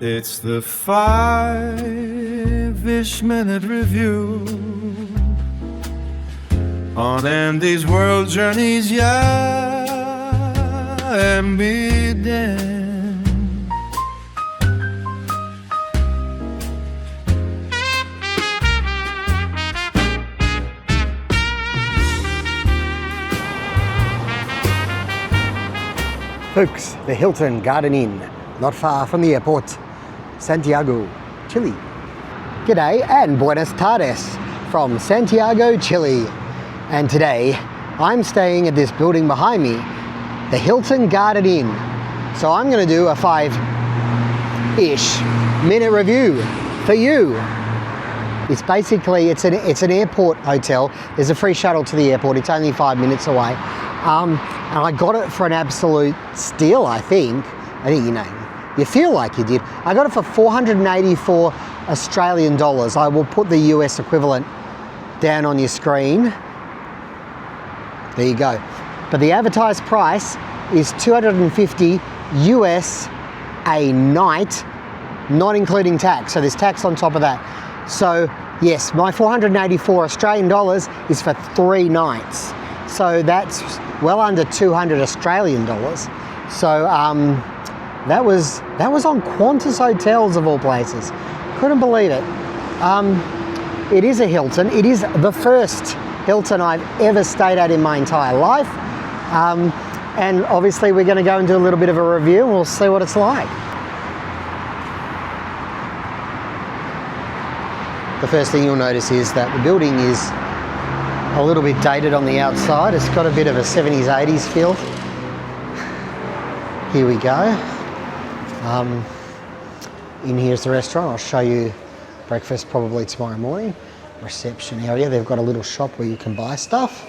It's the 5-ish minute review on Andy's world journeys, yeah, and me then. Folks, the Hilton Garden Inn, not far from the airport, Santiago, Chile. G'day and buenas tardes from Santiago, Chile. And today, I'm staying at this building behind me, the Hilton Garden Inn. So I'm gonna do a 5-ish minute review for you. It's basically, it's an airport hotel. There's a free shuttle to the airport. It's only 5 minutes away. And I got it for an absolute steal, I think, you know, you feel like you did. I got it for 484 Australian dollars. I will put the US equivalent down on your screen. There you go. But the advertised price is 250 US a night, not including tax. So there's tax on top of that. So yes, my 484 Australian dollars is for 3 nights. So that's well under 200 Australian dollars. So that was on Qantas Hotels of all places. Couldn't believe it. It is a Hilton. It is the first Hilton I've ever stayed at in my entire life. And obviously we're going to go and do a little bit of a review and we'll see what it's like. The first thing you'll notice is that the building is a little bit dated on the outside. It's got a bit of a 70s, 80s feel. Here we go. In here's the restaurant. I'll show you breakfast probably tomorrow morning. Reception area. They've got a little shop where you can buy stuff.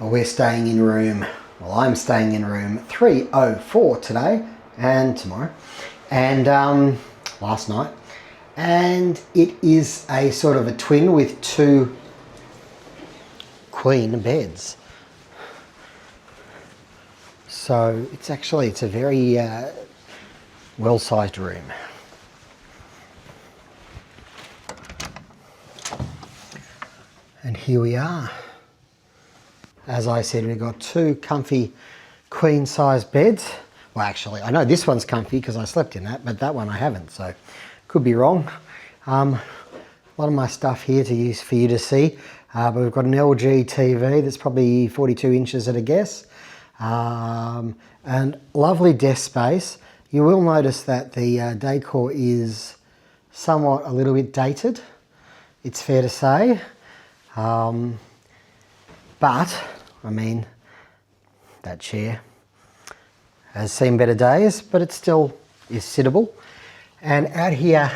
We're staying in room, well, I'm staying in room 304 today and tomorrow, and last night. And it is a sort of a twin with 2 queen beds. So it's a very well-sized room. And here we are. As I said, we've got 2 comfy queen-size beds. Well, actually, I know this one's comfy because I slept in that, but that one I haven't, so could be wrong. A lot of my stuff here to use for you to see, but we've got an LG TV that's probably 42 inches at a guess, and lovely desk space. You will notice that the decor is somewhat a little bit dated, it's fair to say. But, I mean, that chair has seen better days, but it still is sittable. And out here,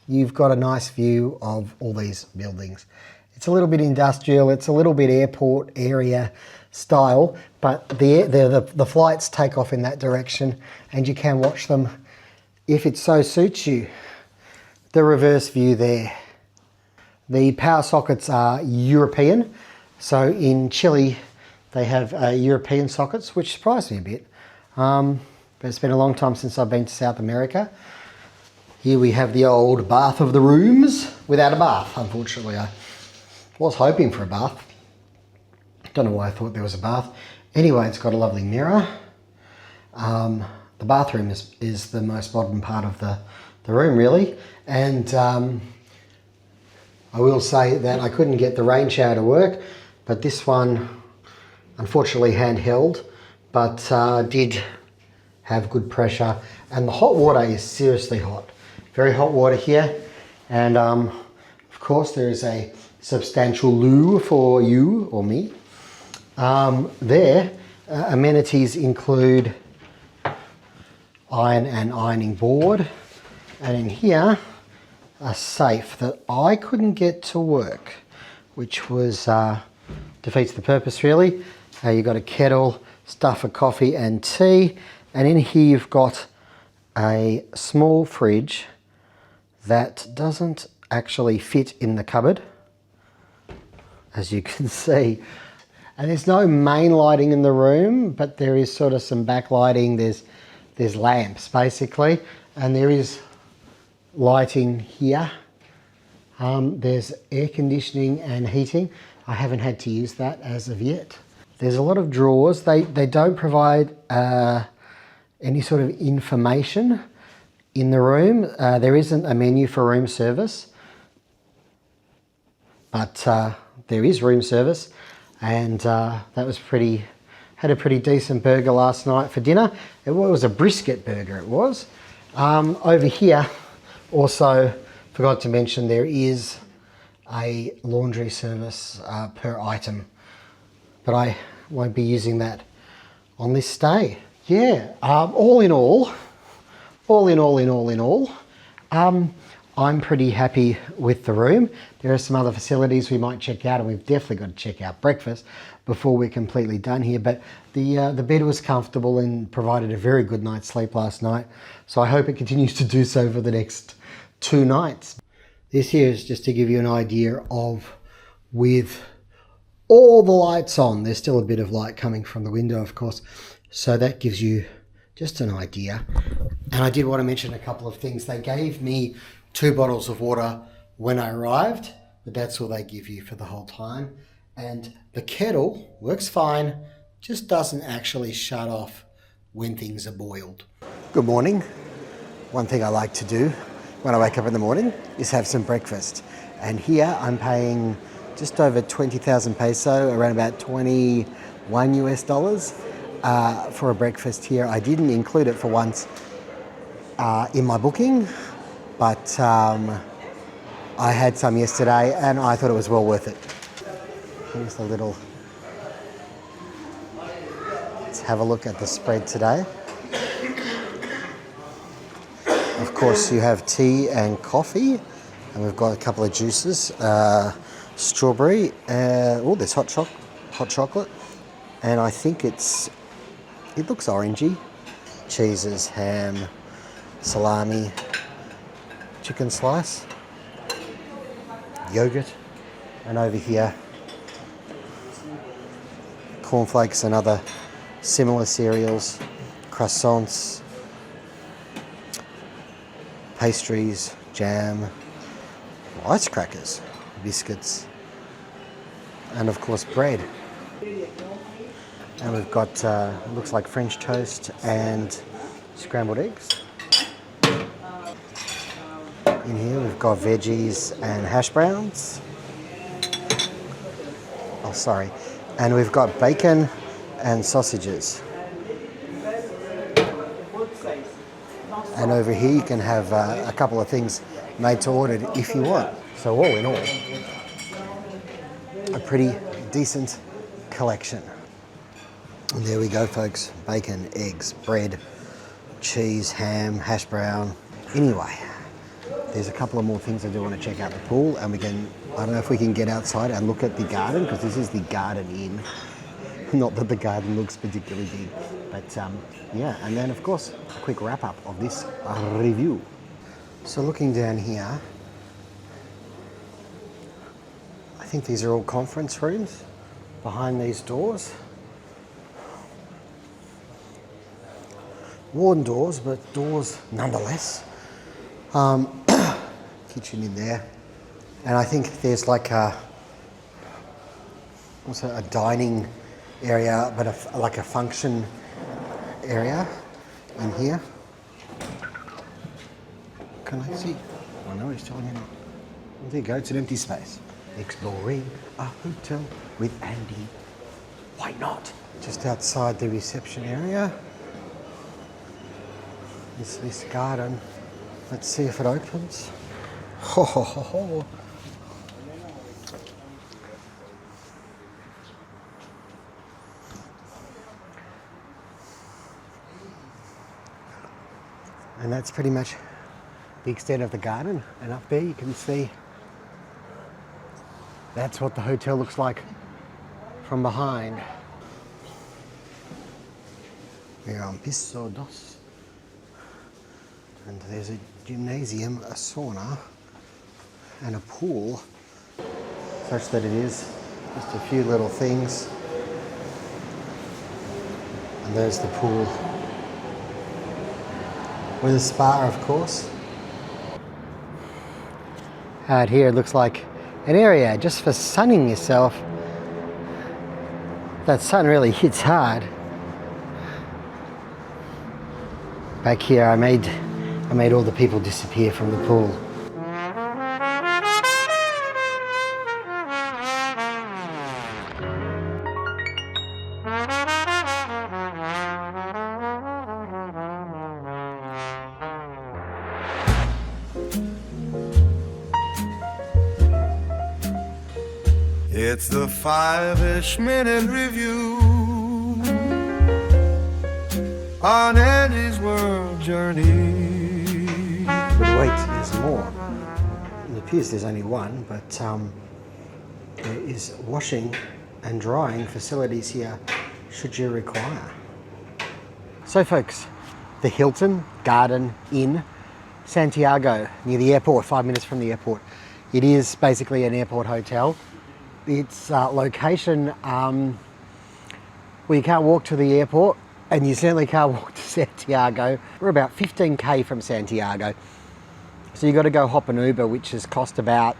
you've got a nice view of all these buildings. It's a little bit industrial, it's a little bit airport area style, but the flights take off in that direction and you can watch them if it so suits you. The reverse view there. The power sockets are European. So in Chile, they have European sockets, which surprised me a bit. But it's been a long time since I've been to South America. Here we have the old bath of the rooms, without a bath, unfortunately. I was hoping for a bath. Don't know why I thought there was a bath. Anyway, it's got a lovely mirror. The bathroom is the most modern part of the room, really. And I will say that I couldn't get the rain shower to work, but this one, unfortunately handheld, but did have good pressure. And the hot water is seriously hot. Very hot water here. And of course there is a substantial loo for you or me. Amenities include iron and ironing board. And in here, a safe that I couldn't get to work, which was defeats the purpose really. You've got a kettle, stuff for coffee and tea, and in here you've got a small fridge that doesn't actually fit in the cupboard. as you can see. And there's no main lighting in the room, but there is sort of some backlighting. There's lamps basically, and there is lighting here. There's air conditioning and heating. I haven't had to use that as of yet. There's a lot of drawers. They don't provide any sort of information in the room. There isn't a menu for room service, but there is room service, and that was had a pretty decent burger last night for dinner. It was a brisket burger, it was. Over here, also forgot to mention, there is a laundry service per item, but I won't be using that on this stay. Yeah, all in all, I'm pretty happy with the room. There are some other facilities we might check out, and we've definitely got to check out breakfast before we're completely done here. But the bed was comfortable and provided a very good night's sleep last night. So I hope it continues to do so for the next 2 nights. This here is just to give you an idea of, with all the lights on, there's still a bit of light coming from the window, of course. So that gives you just an idea. And I did want to mention a couple of things. They gave me 2 bottles of water when I arrived, but that's all they give you for the whole time. And the kettle works fine, just doesn't actually shut off when things are boiled. Good morning. One thing I like to do when I wake up in the morning is have some breakfast. And here I'm paying just over 20,000 peso, around about 21 US dollars for a breakfast here. I didn't include it for once in my booking, but I had some yesterday and I thought it was well worth it. Here's the little, let's have a look at the spread today. Of course, you have tea and coffee, and we've got a couple of juices, strawberry, oh, there's hot chocolate, and I think it looks orangey. Cheeses, ham, salami, chicken slice, yogurt, and over here, cornflakes and other similar cereals, croissants, pastries, jam, ice crackers, biscuits, and of course bread. And we've got, looks like French toast and scrambled eggs. In here we've got veggies and hash browns. Oh, sorry. And we've got bacon and sausages. And over here you can have a couple of things made to order if you want. So all in all, a pretty decent collection. And there we go, folks. Bacon, eggs, bread, cheese, ham, hash brown. Anyway, there's a couple of more things I do want to check out the pool, and I don't know if we can get outside and look at the garden, because this is the Garden Inn. Not that the garden looks particularly big, but yeah, and then of course, a quick wrap up of this review. So looking down here, I think these are all conference rooms behind these doors. Worn doors, but doors nonetheless. Kitchen in there. And I think there's like also a dining area, but like a function area in here. Can I see? I know he's telling me. Well, there you go, it's an empty space. Exploring a hotel with Andy. Why not? Just outside the reception area is this garden. Let's see if it opens. Ho ho ho ho. And that's pretty much the extent of the garden. And up there you can see that's what the hotel looks like from behind. We're on piso dos. And there's a gymnasium, a sauna, and a pool, such that it is Just a few little things. And there's the pool. With a spa, of course. Out here it looks like an area just for sunning yourself. That sun really hits hard. Back here I made all the people disappear from the pool. It's the 5-ish minute review on Andy's world journey. But wait, there's more. It appears there's only one, but there is washing and drying facilities here should you require. So folks, the Hilton Garden Inn, Santiago, near the airport, 5 minutes from the airport. It is basically an airport hotel. Its location, well, you can't walk to the airport, and you certainly can't walk to Santiago. We're about 15k from Santiago. So you've got to go hop an Uber, which has cost about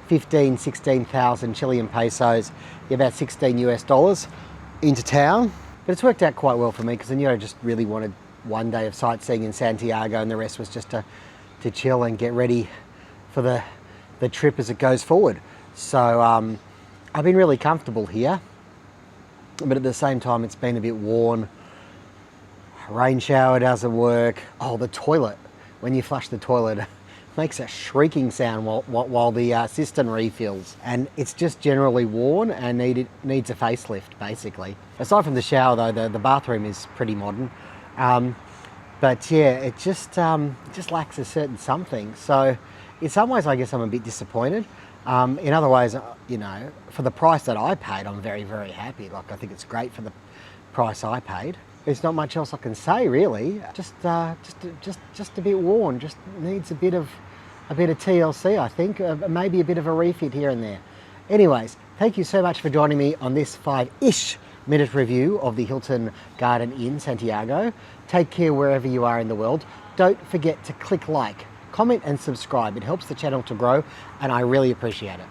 16,000 Chilean pesos, about $16 into town. But it's worked out quite well for me because I just really wanted one day of sightseeing in Santiago, and the rest was just to chill and get ready for the trip as it goes forward. So I've been really comfortable here, but at the same time it's been a bit worn. Rain shower doesn't work. Oh, the toilet, when you flush the toilet, makes a shrieking sound while the cistern refills, and it's just generally worn and needs a facelift basically. Aside from the shower though, the bathroom is pretty modern, but yeah, it just lacks a certain something. So in some ways I guess I'm a bit disappointed. In other ways, you know, for the price that I paid, I'm very, very happy. Like, I think it's great for the price I paid. There's not much else I can say, really. Just a bit worn. Just needs a bit of TLC, I think. Maybe a bit of a refit here and there. Anyways, thank you so much for joining me on this 5-ish minute review of the Hilton Garden Inn, Santiago. Take care wherever you are in the world. Don't forget to click like, comment and subscribe. It helps the channel to grow and I really appreciate it.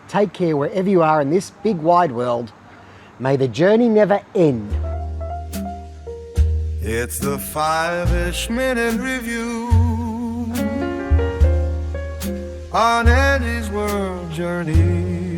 Take care wherever you are in this big wide world. May the journey never end. It's the 5-ish minute review on Andy's world journey.